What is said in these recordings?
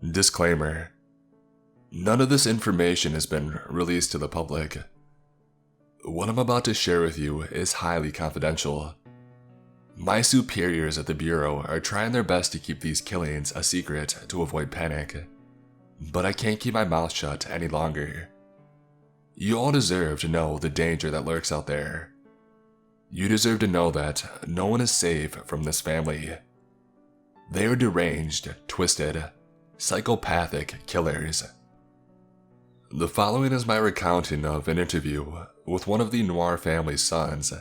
Disclaimer: none of this information has been released to the public. What I'm about to share with you is highly confidential. My superiors at the Bureau are trying their best to keep these killings a secret to avoid panic, but I can't keep my mouth shut any longer. You all deserve to know the danger that lurks out there. You deserve to know that no one is safe from this family. They are deranged, twisted, psychopathic killers. The following is my recounting of an interview with one of the Noir family's sons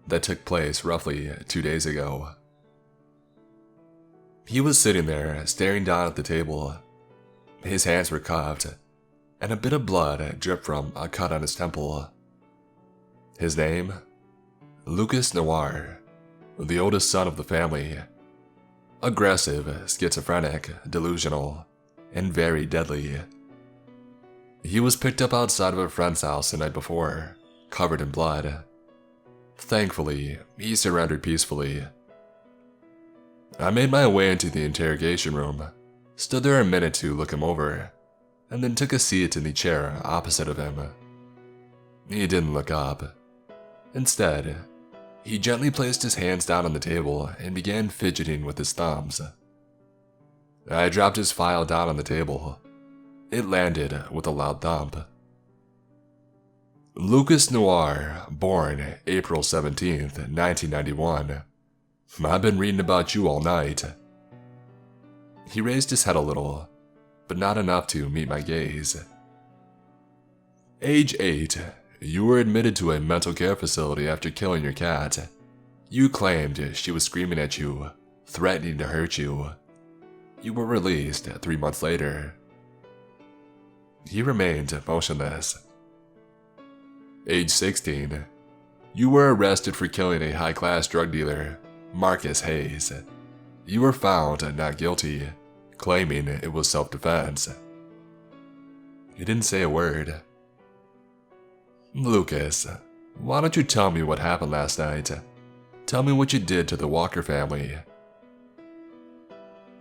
that took place roughly 2 days ago. He was sitting there, staring down at the table. His hands were cuffed, and a bit of blood dripped from a cut on his temple. His name? Lucas Noir, the oldest son of the family. Aggressive, schizophrenic, delusional, and very deadly. He was picked up outside of a friend's house the night before, covered in blood. Thankfully, he surrendered peacefully. I made my way into the interrogation room, stood there a minute to look him over, and then took a seat in the chair opposite of him. He didn't look up. Instead, he gently placed his hands down on the table and began fidgeting with his thumbs. I dropped his file down on the table. It landed with a loud thump. Lucas Noir, born April 17th, 1991. I've been reading about you all night. He raised his head a little, but not enough to meet my gaze. Age 8. You were admitted to a mental care facility after killing your cat. You claimed she was screaming at you, threatening to hurt you. You were released 3 months later. He remained motionless. Age 16. You were arrested for killing a high-class drug dealer, Marcus Hayes. You were found not guilty, claiming it was self-defense. He didn't say a word. Lucas, why don't you tell me what happened last night? Tell me what you did to the Walker family.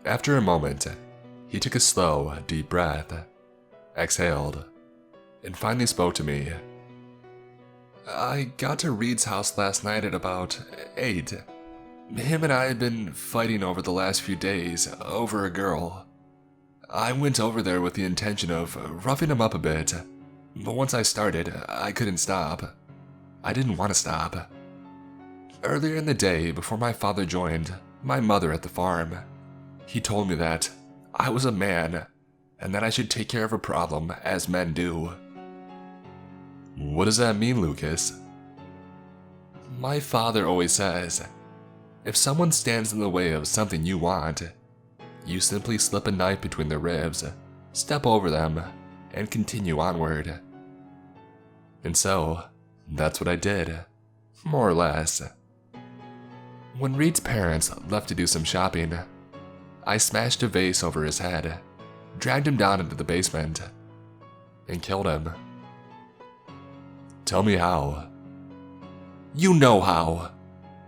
After a moment, he took a slow, deep breath, exhaled, and finally spoke to me. I got to Reed's house last night at about 8. Him and I had been fighting over the last few days over a girl. I went over there with the intention of roughing him up a bit, but once I started, I couldn't stop. I didn't want to stop. Earlier in the day, before my father joined my mother at the farm, he told me that I was a man and that I should take care of a problem as men do. What does that mean, Lucas? My father always says, if someone stands in the way of something you want, you simply slip a knife between their ribs, step over them, and continue onward. And so, that's what I did, more or less. When Reed's parents left to do some shopping, I smashed a vase over his head, dragged him down into the basement, and killed him. Tell me how. You know how,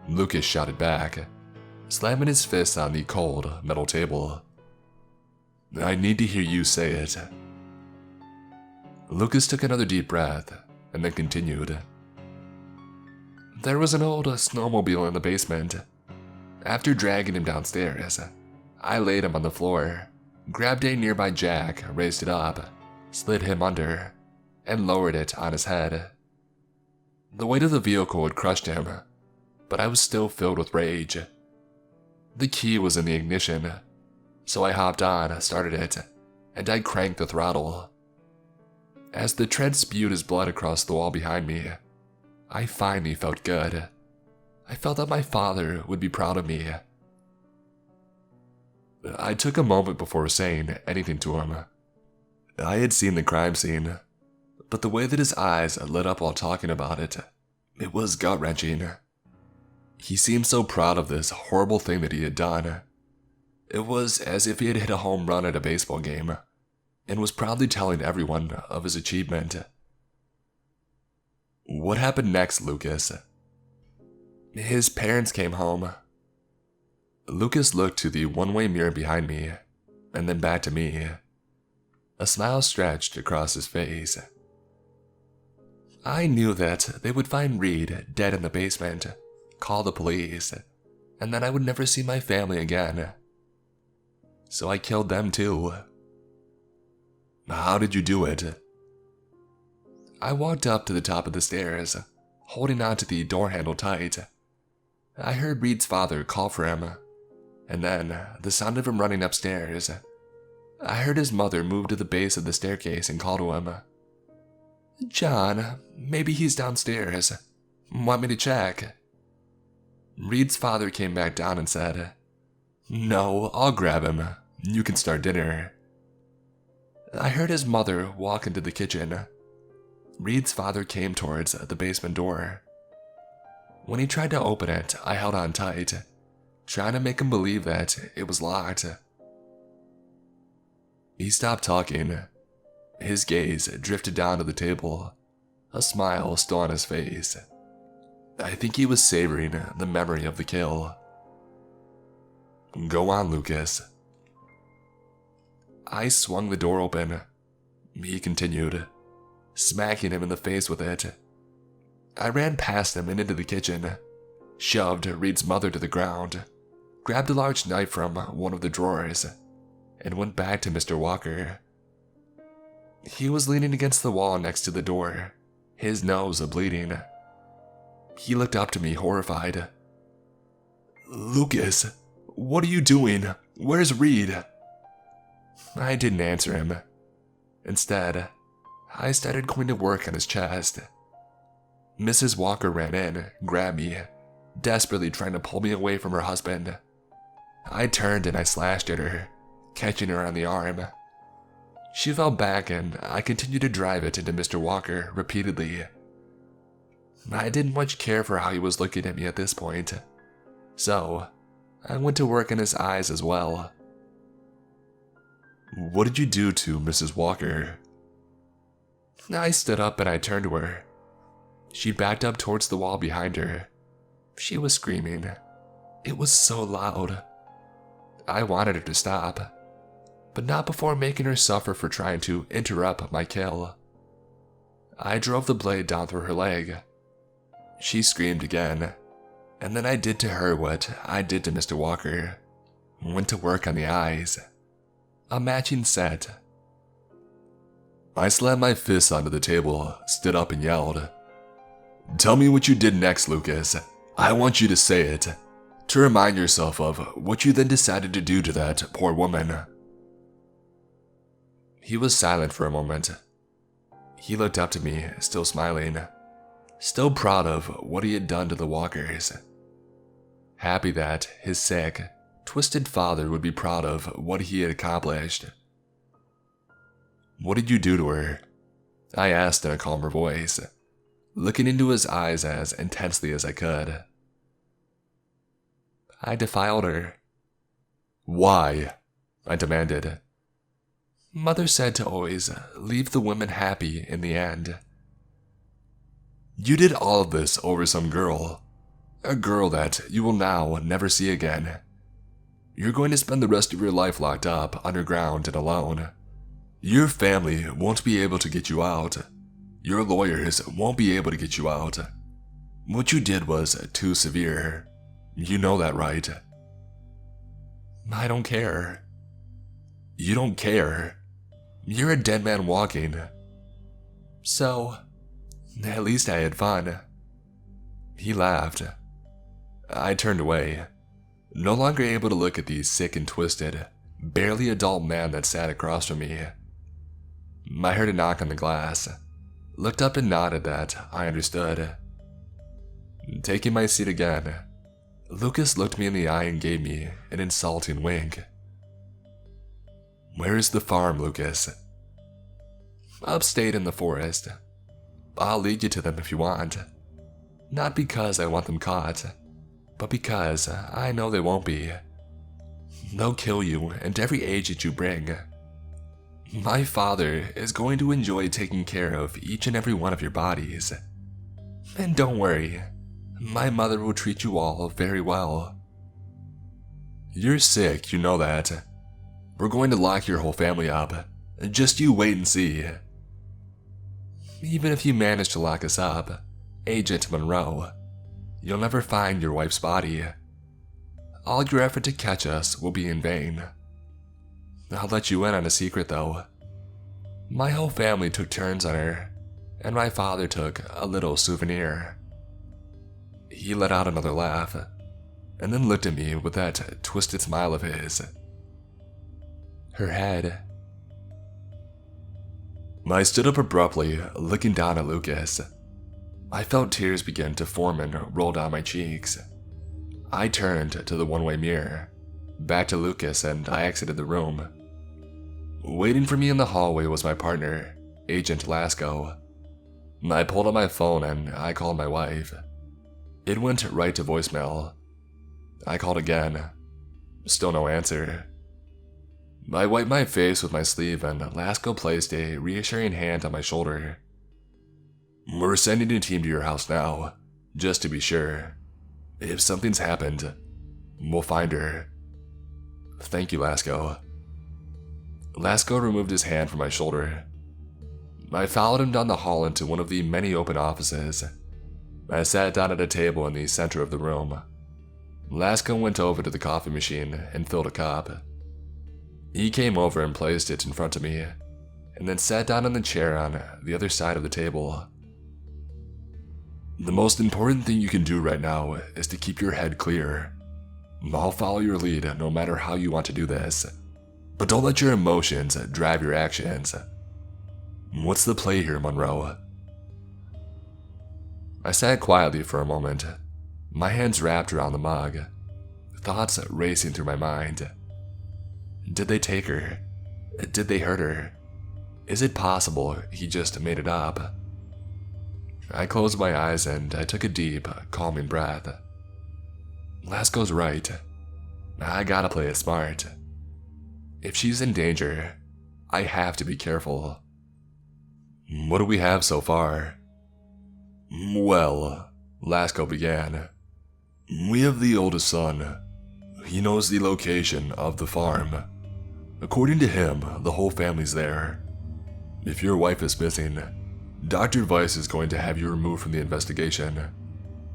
Lucas shouted back, slamming his fist on the cold metal table. I need to hear you say it. Lucas took another deep breath and then continued. There was an old snowmobile in the basement. After dragging him downstairs, I laid him on the floor, grabbed a nearby jack, raised it up, slid him under, and lowered it on his head. The weight of the vehicle had crushed him, but I was still filled with rage. The key was in the ignition, so I hopped on, started it, and I cranked the throttle. As the tread spewed his blood across the wall behind me, I finally felt good. I felt that my father would be proud of me. I took a moment before saying anything to him. I had seen the crime scene, but the way that his eyes lit up while talking about it, it was gut-wrenching. He seemed so proud of this horrible thing that he had done. It was as if he had hit a home run at a baseball game, and was proudly telling everyone of his achievement. What happened next, Lucas? His parents came home. Lucas looked to the one-way mirror behind me, and then back to me, A smile stretched across his face. I knew that they would find Reed dead in the basement, call the police, and then I would never see my family again. So I killed them too. How did you do it? I walked up to the top of the stairs, holding onto the door handle tight. I heard Reed's father call for him, and then the sound of him running upstairs. I heard his mother move to the base of the staircase and call to him. John, maybe he's downstairs. Want me to check? Reed's father came back down and said, No, I'll grab him. You can start dinner. I heard his mother walk into the kitchen. Reed's father came towards the basement door. When he tried to open it, I held on tight, trying to make him believe that it was locked. He stopped talking. His gaze drifted down to the table, a smile still on his face. I think he was savoring the memory of the kill. Go on, Lucas. I swung the door open. He continued, smacking him in the face with it. I ran past him and into the kitchen, shoved Reed's mother to the ground, grabbed a large knife from one of the drawers, and went back to Mr. Walker. He was leaning against the wall next to the door, his nose bleeding. He looked up to me, horrified. Lucas, what are you doing? Where's Reed? I didn't answer him. Instead, I started going to work on his chest. Mrs. Walker ran in, grabbed me, desperately trying to pull me away from her husband. I turned and I slashed at her, catching her on the arm. She fell back and I continued to drive it into Mr. Walker repeatedly. I didn't much care for how he was looking at me at this point, so I went to work in his eyes as well. What did you do to Mrs. Walker? I stood up and I turned to her. She backed up towards the wall behind her. She was screaming. It was so loud. I wanted her to stop, but not before making her suffer for trying to interrupt my kill. I drove the blade down through her leg. She screamed again, and then I did to her what I did to Mr. Walker. Went to work on the eyes. A matching set. I slammed my fists onto the table, stood up and yelled, Tell me what you did next, Lucas. I want you to say it, to remind yourself of what you then decided to do to that poor woman. He was silent for a moment. He looked up to me, still smiling, still proud of what he had done to the Walkers. Happy that his sick, twisted father would be proud of what he had accomplished. What did you do to her? I asked in a calmer voice, looking into his eyes as intensely as I could. I defiled her. Why? I demanded. Mother said to always leave the women happy in the end. You did all of this over some girl. A girl that you will now never see again. You're going to spend the rest of your life locked up, underground, and alone. Your family won't be able to get you out. Your lawyers won't be able to get you out. What you did was too severe. You know that, right? I don't care. You don't care. You're a dead man walking. So, at least I had fun. He laughed. I turned away, no longer able to look at the sick and twisted, barely adult man that sat across from me. I heard a knock on the glass, looked up and nodded that I understood. Taking my seat again, Lucas looked me in the eye and gave me an insulting wink. Where is the farm, Lucas? Upstate in the forest. I'll lead you to them if you want. Not because I want them caught, but because I know they won't be. They'll kill you and every agent you bring. My father is going to enjoy taking care of each and every one of your bodies. And don't worry, my mother will treat you all very well. You're sick, you know that. We're going to lock your whole family up, Just you wait and see. Even if you manage to lock us up, Agent Monroe, you'll never find your wife's body. All your effort to catch us will be in vain. I'll let you in on a secret though. My whole family took turns on her, and my father took a little souvenir. He let out another laugh, and then looked at me with that twisted smile of his. Her head. I stood up abruptly, looking down at Lucas. I felt tears begin to form and roll down my cheeks. I turned to the one-way mirror, back to Lucas, and I exited the room. Waiting for me in the hallway was my partner, Agent Lasco. I pulled out my phone and I called my wife. It went right to voicemail. I called again. Still no answer. I wiped my face with my sleeve and Lasco placed a reassuring hand on my shoulder. We're sending a team to your house now, just to be sure. If something's happened, we'll find her. Thank you, Lasco. Lasco removed his hand from my shoulder. I followed him down the hall into one of the many open offices. I sat down at a table in the center of the room. Lasco went over to the coffee machine and filled a cup. He came over and placed it in front of me, and then sat down in the chair on the other side of the table. The most important thing you can do right now is to keep your head clear. I'll follow your lead no matter how you want to do this, but don't let your emotions drive your actions. What's the play here, Monroe? I sat quietly for a moment, my hands wrapped around the mug, thoughts racing through my mind. Did they take her? Did they hurt her? Is it possible he just made it up? I closed my eyes and I took a deep, calming breath. Lasco's right. I gotta play it smart. If she's in danger, I have to be careful. What do we have so far? Well, Lasco began. We have the oldest son. He knows the location of the farm. According to him, the whole family's there. If your wife is missing, Dr. Weiss is going to have you removed from the investigation.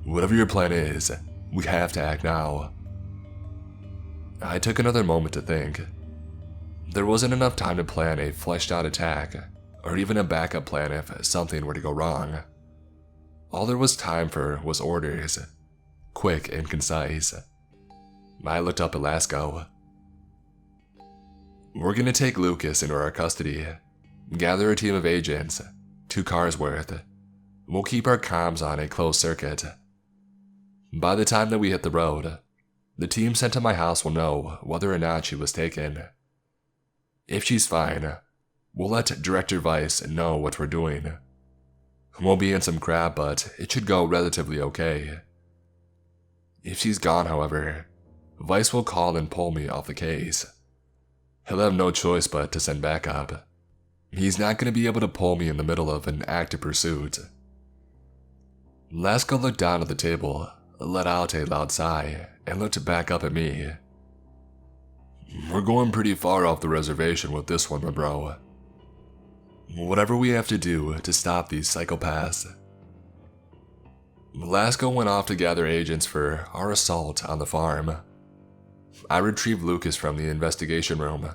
Whatever your plan is, we have to act now. I took another moment to think. There wasn't enough time to plan a fleshed-out attack, or even a backup plan if something were to go wrong. All there was time for was orders, quick and concise. I looked up at Lasco. We're gonna take Lucas into our custody, gather a team of agents, 2 cars worth. We'll keep our comms on a closed circuit. By the time that we hit the road, the team sent to my house will know whether or not she was taken. If she's fine, we'll let Director Weiss know what we're doing. We'll be in some crap, but it should go relatively okay. If she's gone, however, Weiss will call and pull me off the case. He'll have no choice but to send backup. He's not going to be able to pull me in the middle of an active pursuit. Lasco looked down at the table, let out a loud sigh, and looked back up at me. We're going pretty far off the reservation with this one, my bro. Whatever we have to do to stop these psychopaths. Lasco went off to gather agents for our assault on the farm. I retrieved Lucas from the investigation room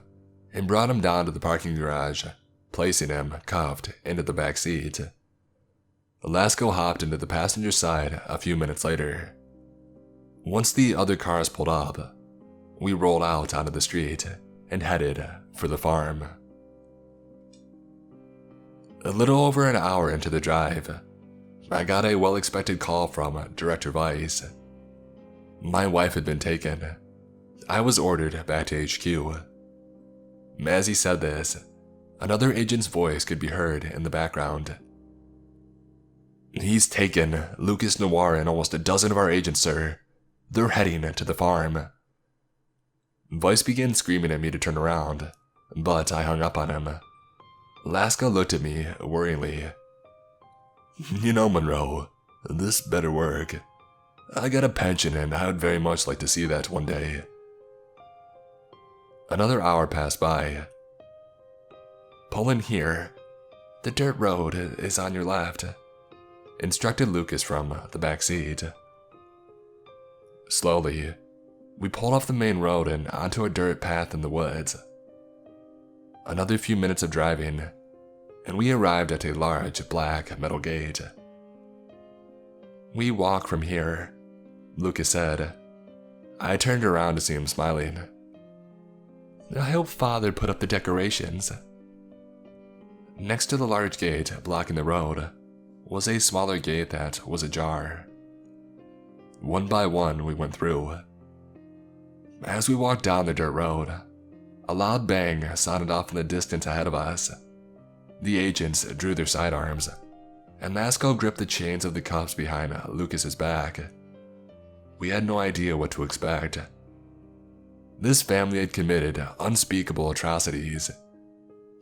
and brought him down to the parking garage, placing him, cuffed, into the back seat. Lasco hopped into the passenger side a few minutes later. Once the other cars pulled up, we rolled out onto the street and headed for the farm. A little over an hour into the drive, I got a well-expected call from Director Weiss. My wife had been taken. I was ordered back to HQ. As he said this, another agent's voice could be heard in the background. He's taken Lucas Noir and almost a dozen of our agents, sir. They're heading to the farm. Weiss began screaming at me to turn around, but I hung up on him. Lasco looked at me worryingly. You know, Monroe, this better work. I got a pension and I would very much like to see that one day. Another hour passed by. pull in here. The dirt road is on your left," instructed Lucas from the back seat. Slowly, we pulled off the main road and onto a dirt path in the woods. Another few minutes of driving, and we arrived at a large black metal gate. "We walk from here," Lucas said. I turned around to see him smiling. "I hope Father put up the decorations." Next to the large gate blocking the road was a smaller gate that was ajar. One by one, we went through. As we walked down the dirt road, a loud bang sounded off in the distance ahead of us. The agents drew their sidearms, and Masco gripped the chains of the cuffs behind Lucas's back. We had no idea what to expect. This family had committed unspeakable atrocities.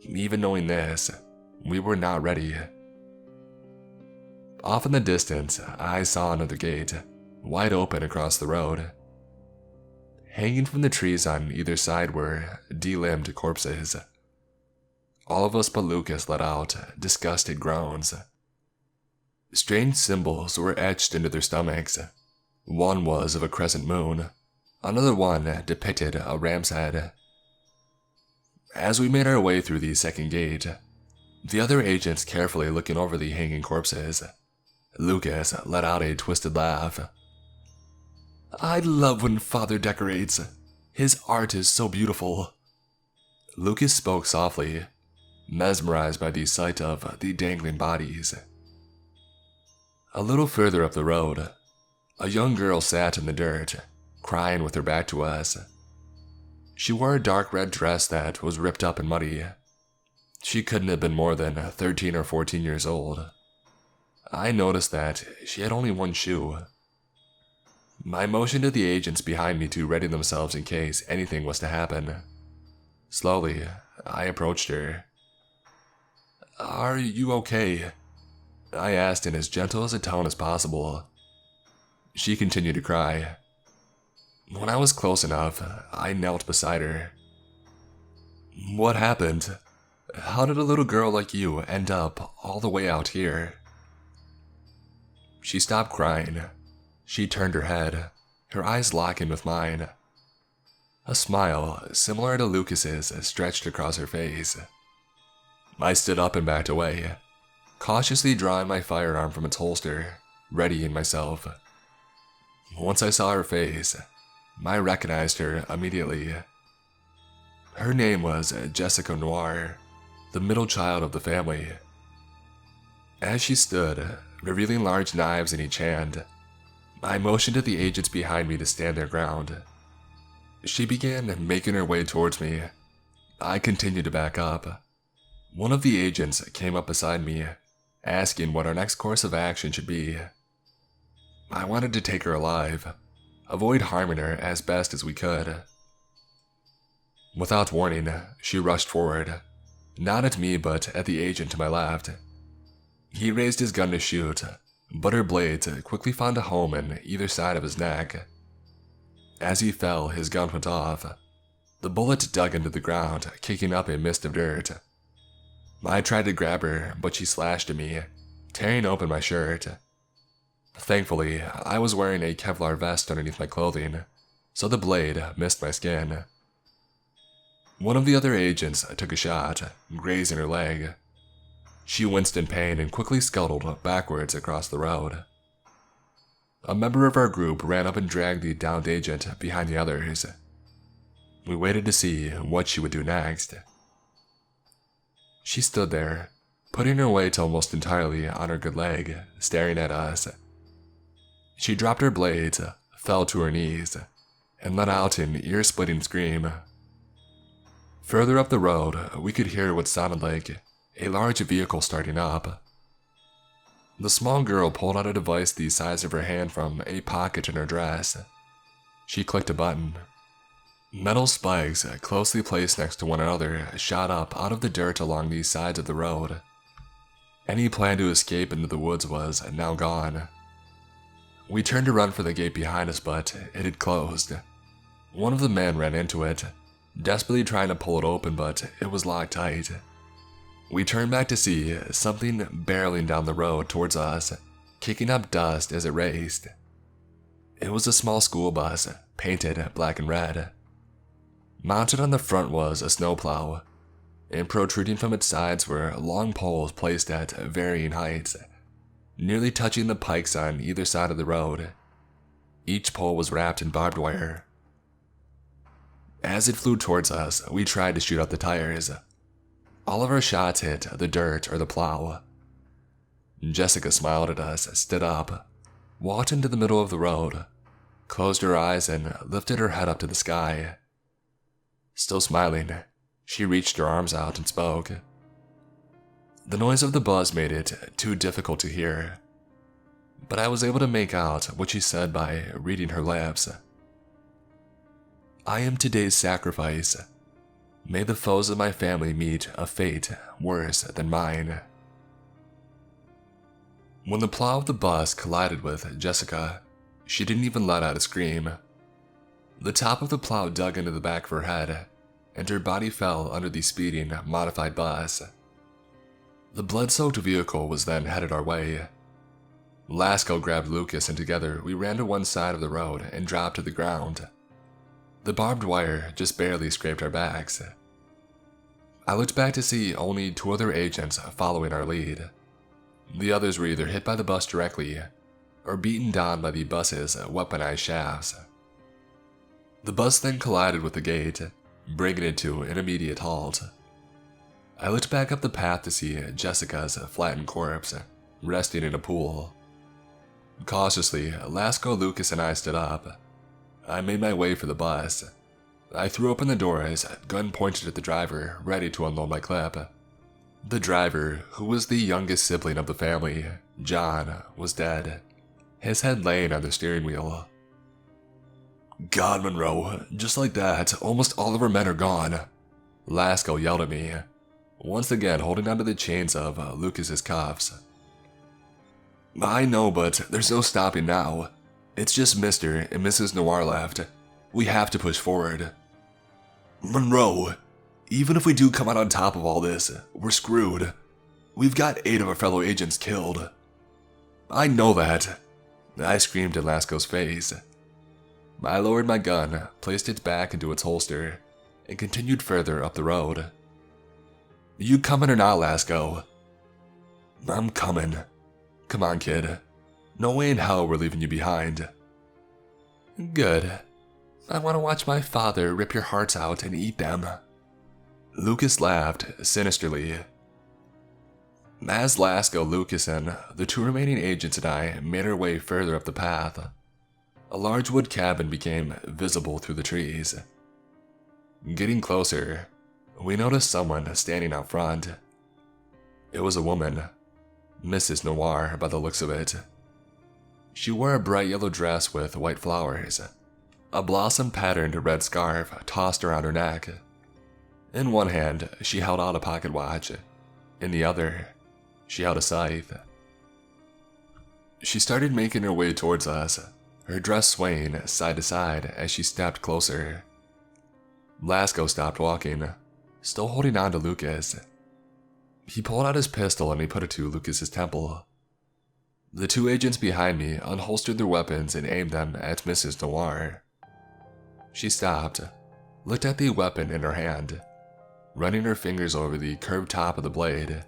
Even knowing this, we were not ready. Off in the distance, I saw another gate, wide open across the road. Hanging from the trees on either side were delimbed corpses. All of us but Lucas let out disgusted groans. Strange symbols were etched into their stomachs. One was of a crescent moon. Another one depicted a ram's head. As we made our way through the second gate, the other agents carefully looking over the hanging corpses, Lucas let out a twisted laugh. "I love when Father decorates. His art is so beautiful." Lucas spoke softly, mesmerized by the sight of the dangling bodies. A little further up the road, a young girl sat in the dirt, crying with her back to us. She wore a dark red dress that was ripped up and muddy. She couldn't have been more than 13 or 14 years old. I noticed that she had only one shoe. I motioned to the agents behind me to ready themselves in case anything was to happen. Slowly, I approached her. "Are you okay?" I asked in as gentle as a tone as possible. She continued to cry. When I was close enough, I knelt beside her. "What happened? How did a little girl like you end up all the way out here?" She stopped crying. She turned her head, her eyes locking with mine. A smile, similar to Lucas's, stretched across her face. I stood up and backed away, cautiously drawing my firearm from its holster, readying myself. Once I saw her face, I recognized her immediately. Her name was Jessica Noir, the middle child of the family. As she stood, revealing large knives in each hand, I motioned to the agents behind me to stand their ground. She began making her way towards me. I continued to back up. One of the agents came up beside me, asking what our next course of action should be. I wanted to take her alive, avoid harming her as best as we could. Without warning, she rushed forward, not at me but at the agent to my left. He raised his gun to shoot, but her blades quickly found a home in either side of his neck. As he fell, his gun went off. The bullet dug into the ground, kicking up a mist of dirt. I tried to grab her, but she slashed at me, tearing open my shirt. Thankfully, I was wearing a Kevlar vest underneath my clothing, so the blade missed my skin. One of the other agents took a shot, grazing her leg. She winced in pain and quickly scuttled backwards across the road. A member of our group ran up and dragged the downed agent behind the others. We waited to see what she would do next. She stood there, putting her weight almost entirely on her good leg, staring at us. She dropped her blades, fell to her knees, and let out an ear-splitting scream. Further up the road, we could hear what sounded like a large vehicle starting up. The small girl pulled out a device the size of her hand from a pocket in her dress. She clicked a button. Metal spikes, closely placed next to one another, shot up out of the dirt along the sides of the road. Any plan to escape into the woods was now gone. We turned to run for the gate behind us, but it had closed. One of the men ran into it, desperately trying to pull it open, but it was locked tight. We turned back to see something barreling down the road towards us, kicking up dust as it raced. It was a small school bus, painted black and red. Mounted on the front was a snowplow, and protruding from its sides were long poles placed at varying heights, nearly touching the pikes on either side of the road. Each pole was wrapped in barbed wire. As it flew towards us, we tried to shoot out the tires. All of our shots hit the dirt or the plow. Jessica smiled at us, stood up, walked into the middle of the road, closed her eyes, and lifted her head up to the sky. Still smiling, she reached her arms out and spoke. The noise of the buzz made it too difficult to hear, but I was able to make out what she said by reading her lips. I am today's sacrifice. May the foes of my family meet a fate worse than mine. When the plow of the bus collided with Jessica, she didn't even let out a scream. The top of the plow dug into the back of her head, and her body fell under the speeding, modified bus. The blood-soaked vehicle was then headed our way. Lasco grabbed Lucas, and together we ran to one side of the road and dropped to the ground. The barbed wire just barely scraped our backs. I looked back to see only 2 other agents following our lead. The others were either hit by the bus directly or beaten down by the bus's weaponized shafts. The bus then collided with the gate, bringing it to an immediate halt. I looked back up the path to see Jessica's flattened corpse resting in a pool. Cautiously, Lasco, Lucas, and I stood up. I made my way for the bus. I threw open the door as gun pointed at the driver, ready to unload my clip. The driver, who was the youngest sibling of the family, John, was dead, his head laying on the steering wheel. God, Monroe, just like that, almost all of our men are gone. Lasco yelled at me, once again holding onto the chains of Lucas's cuffs. I know, but there's no stopping now. It's just Mr. and Mrs. Noir left. We have to push forward. Monroe, even if we do come out on top of all this, we're screwed. We've got 8 of our fellow agents killed. I know that. I screamed in Lasco's face. I lowered my gun, placed it back into its holster, and continued further up the road. You coming or not, Lasco? I'm coming. Come on, kid. No way in hell we're leaving you behind. Good. I want to watch my father rip your hearts out and eat them. Lucas laughed sinisterly. As Lasco, Lucas, and the 2 remaining agents and I made our way further up the path, a large wood cabin became visible through the trees. Getting closer, we noticed someone standing out front. It was a woman, Mrs. Noir by the looks of it. She wore a bright yellow dress with white flowers. A blossom-patterned red scarf tossed around her neck. In one hand, she held out a pocket watch. In the other, she held a scythe. She started making her way towards us, her dress swaying side to side as she stepped closer. Lasco stopped walking, still holding on to Lucas. He pulled out his pistol and he put it to Lucas's temple. The 2 agents behind me unholstered their weapons and aimed them at Mrs. Noir. She stopped, looked at the weapon in her hand, running her fingers over the curved top of the blade.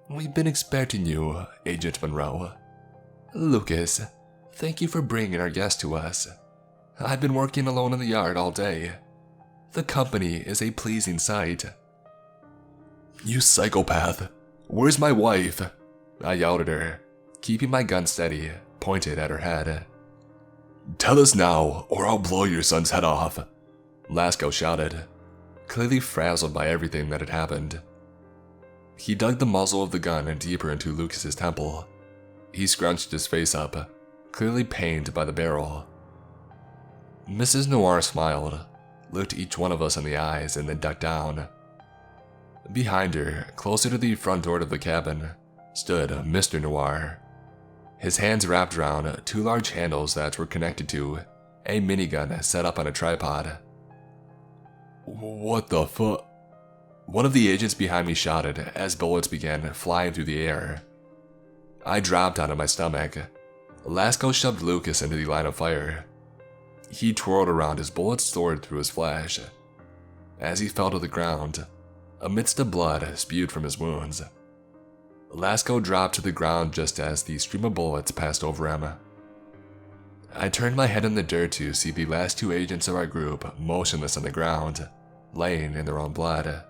We've been expecting you, Agent Monroe. Lucas, thank you for bringing our guest to us. I've been working alone in the yard all day. The company is a pleasing sight. You psychopath! Where's my wife? I yelled at her, keeping my gun steady, pointed at her head. Tell us now, or I'll blow your son's head off, Lasco shouted, clearly frazzled by everything that had happened. He dug the muzzle of the gun deeper into Lucas's temple. He scrunched his face up, clearly pained by the barrel. Mrs. Noir smiled, looked each one of us in the eyes, and then ducked down. Behind her, closer to the front door of the cabin, stood Mr. Noir, his hands wrapped around 2 large handles that were connected to a minigun set up on a tripod. What the fuck? One of the agents behind me shouted as bullets began flying through the air. I dropped onto my stomach. Lasco shoved Lucas into the line of fire. He twirled around as bullets soared through his flesh. As he fell to the ground, amidst the blood spewed from his wounds, Lasco dropped to the ground just as the stream of bullets passed over him. I turned my head in the dirt to see the last two agents of our group motionless on the ground, laying in their own blood.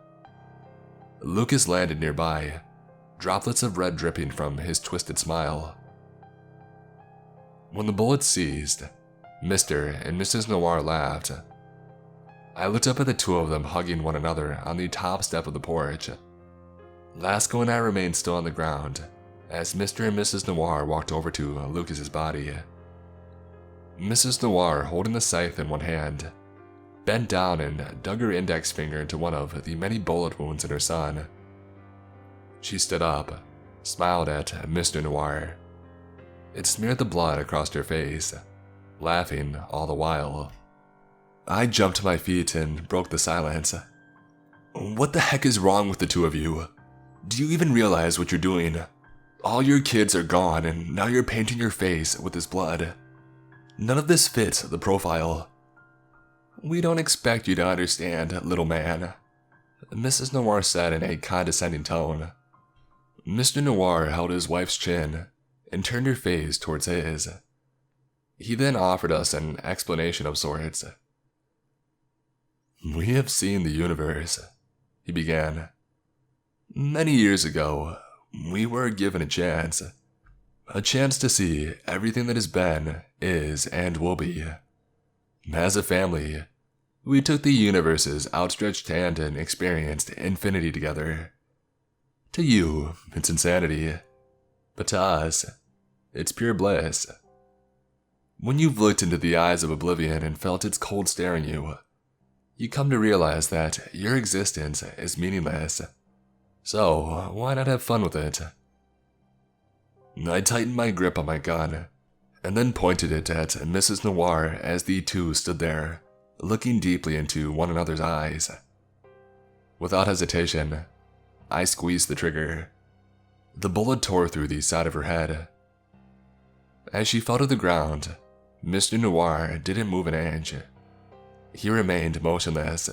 Lucas landed nearby, droplets of red dripping from his twisted smile. When the bullets ceased, Mr. and Mrs. Noir laughed. I looked up at the two of them hugging one another on the top step of the porch. Lasco and I remained still on the ground as Mr. and Mrs. Noir walked over to Lucas's body. Mrs. Noir, holding the scythe in one hand, bent down and dug her index finger into one of the many bullet wounds in her son. She stood up, smiled at Mr. Noir. It smeared the blood across her face, laughing all the while. I jumped to my feet and broke the silence. What the heck is wrong with the two of you? Do you even realize what you're doing? All your kids are gone and now you're painting your face with this blood. None of this fits the profile. We don't expect you to understand, little man, Mrs. Noir said in a condescending tone. Mr. Noir held his wife's chin and turned her face towards his. He then offered us an explanation of sorts. We have seen the universe, he began. Many years ago, we were given a chance to see everything that has been, is, and will be. As a family, we took the universe's outstretched hand and experienced infinity together. To you, it's insanity, but to us, it's pure bliss. When you've looked into the eyes of oblivion and felt its cold staring you, you come to realize that your existence is meaningless. So, why not have fun with it? I tightened my grip on my gun, and then pointed it at Mrs. Noir as the two stood there, looking deeply into one another's eyes. Without hesitation, I squeezed the trigger. The bullet tore through the side of her head. As she fell to the ground, Mr. Noir didn't move an inch. He remained motionless,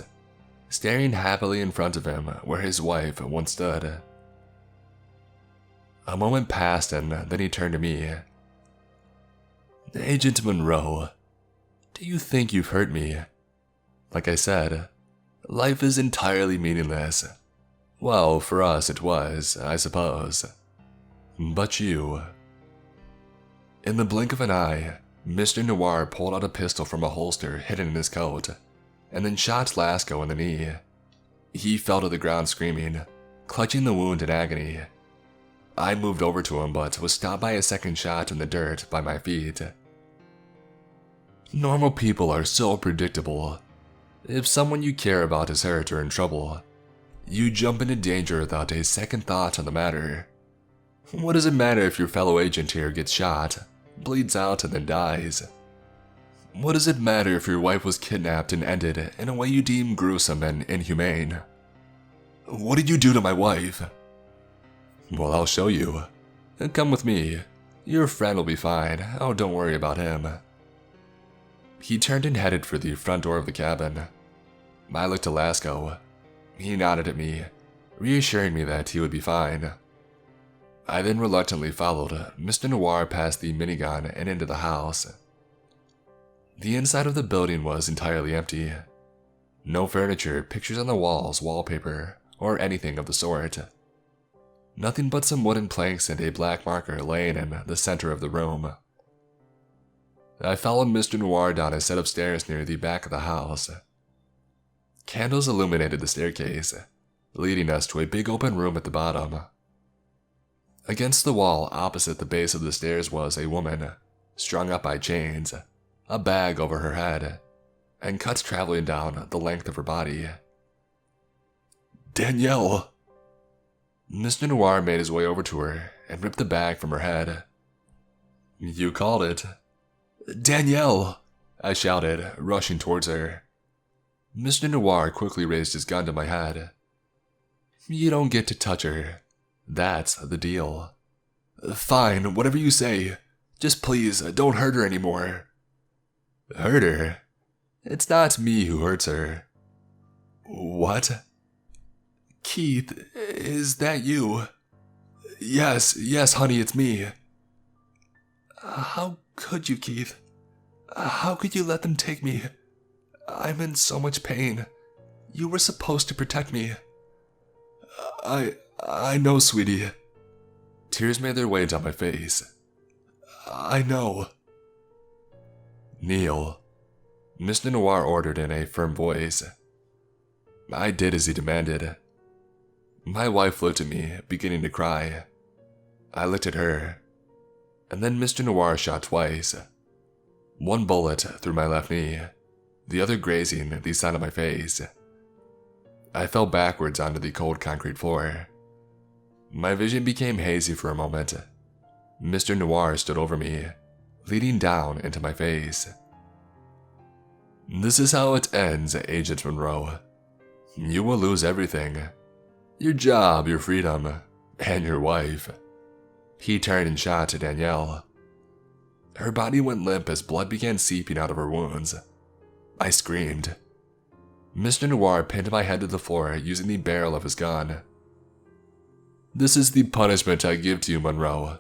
staring happily in front of him where his wife once stood. A moment passed and then he turned to me. Agent Monroe, do you think you've hurt me? Like I said, life is entirely meaningless. Well, for us it was, I suppose. But you... In the blink of an eye, Mr. Noir pulled out a pistol from a holster hidden in his coat, and then shot Lasco in the knee. He fell to the ground screaming, clutching the wound in agony. I moved over to him but was stopped by a second shot in the dirt by my feet. Normal people are so predictable. If someone you care about is hurt or in trouble, you jump into danger without a second thought on the matter. What does it matter if your fellow agent here gets shot, bleeds out and then dies? What does it matter if your wife was kidnapped and ended in a way you deem gruesome and inhumane? What did you do to my wife? Well, I'll show you. Come with me. Your friend will be fine. Oh, don't worry about him. He turned and headed for the front door of the cabin. I looked at Lasco. He nodded at me, reassuring me that he would be fine. I then reluctantly followed Mr. Noir past the minigun and into the house. The inside of the building was entirely empty. No furniture, pictures on the walls, wallpaper, or anything of the sort. Nothing but some wooden planks and a black marker laying in the center of the room. I followed Mr. Noir down a set of stairs near the back of the house. Candles illuminated the staircase, leading us to a big open room at the bottom. Against the wall opposite the base of the stairs was a woman, strung up by chains, a bag over her head, and cuts traveling down the length of her body. Danielle! Mr. Noir made his way over to her and ripped the bag from her head. You called it. Danielle! I shouted, rushing towards her. Mr. Noir quickly raised his gun to my head. You don't get to touch her. That's the deal. Fine, whatever you say. Just please, don't hurt her anymore. Hurt her? It's not me who hurts her. What? Keith, is that you? Yes, honey, it's me. How could you, Keith? How could you let them take me? I'm in so much pain. You were supposed to protect me. I know, sweetie. Tears made their way down my face. I know. Kneel, Mr. Noir ordered in a firm voice. I did as he demanded. My wife looked at me, beginning to cry. I looked at her, and then Mr. Noir shot twice. One bullet through my left knee, the other grazing the side of my face. I fell backwards onto the cold concrete floor. My vision became hazy for a moment. Mr. Noir stood over me, leaning down into my face. This is how it ends, Agent Monroe. You will lose everything. Your job, your freedom, and your wife. He turned and shot to Danielle. Her body went limp as blood began seeping out of her wounds. I screamed. Mr. Noir pinned my head to the floor using the barrel of his gun. This is the punishment I give to you, Monroe.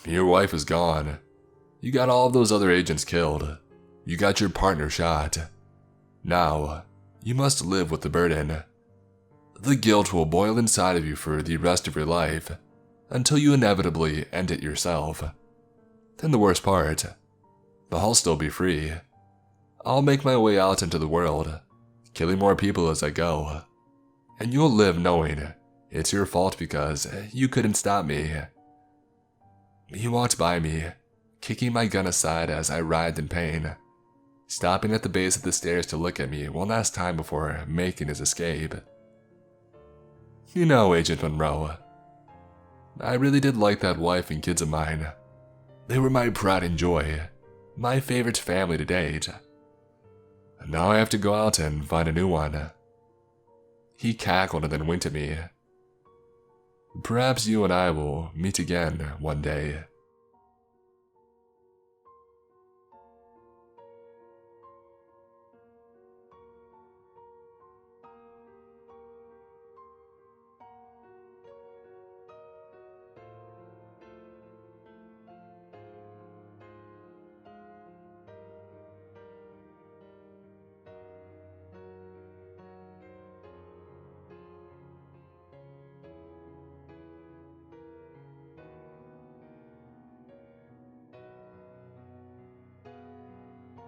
Your wife is gone. You got all of those other agents killed. You got your partner shot. Now, you must live with the burden. The guilt will boil inside of you for the rest of your life, until you inevitably end it yourself. Then the worst part, I'll still be free. I'll make my way out into the world, killing more people as I go. And you'll live knowing it's your fault because you couldn't stop me. He walked by me, kicking my gun aside as I writhed in pain, stopping at the base of the stairs to look at me one last time before making his escape. You know, Agent Monroe, I really did like that wife and kids of mine. They were my pride and joy, my favorite family to date. Now I have to go out and find a new one. He cackled and then winked at me. Perhaps you and I will meet again one day.